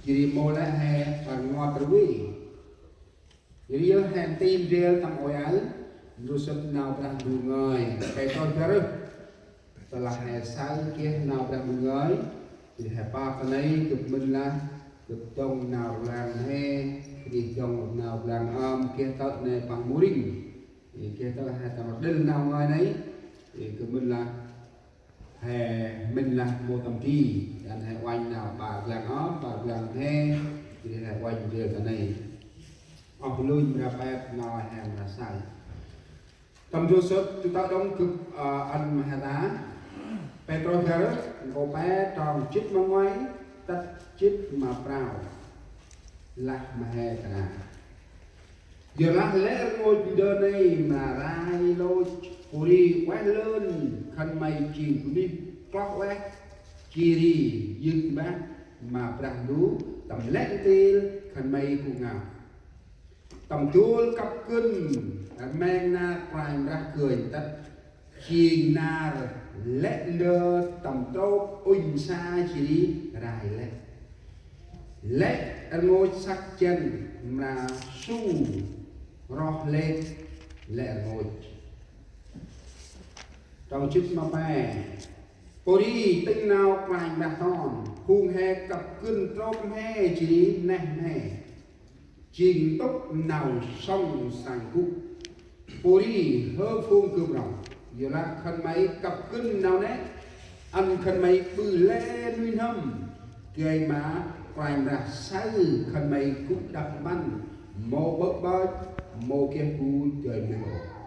chỉ mô lá hè bằng ngọt rưỡi jadi hẹn tim rêu tăng ôi ấy rồi sân nào ra đủ người cái con cái rư là hè sao kia nào ra đủ người thì hè ba cái này cực mình là cực trong nào làm he thì trong nào làm kia tận này bằng mũ đinh thì kia tận là hai tầm đinh nào ngoài đấy thì cực mình là hè mình là một tầm kỳ anh hè quanh nào bà làm ó bà làm he thì hè quanh rêu cái này học lui ra bếp nói hàng là sai tầm vô sốt chúng ta đóng cực ăn mà đá Petro Garrett có bé tròn chích mà ngoái tắt chích mà prao lạc mà hè cả giờ lạc lẽ ngôi đơ này mà rai lô puri quét lên khăn mây chỉ đi clock quét chỉ đi dừng bác mà prang đú tầm lẽ tiêu khăn mây cũng ngào tầm chuối cặp cưng men na quanh ra cười tất chi na lẽ lơ tầm trâu ung xa chỉ rải lẽ ngôi sắc chân là su ro lên lẽ ngôi trong chức mà bè đi tinh nào quanh ra thon hung he cặp cưng trông he chỉ nè nè trình tốc nào song sàng cụ đi hơ phương cơm rồng giờ là khăn máy cặp cưng nào nét ăn khăn máy bự lê nuôi hâm cây má quanh ra sai khăn máy cũng đập bắn mô bớt bớt mô kia cú trời mưa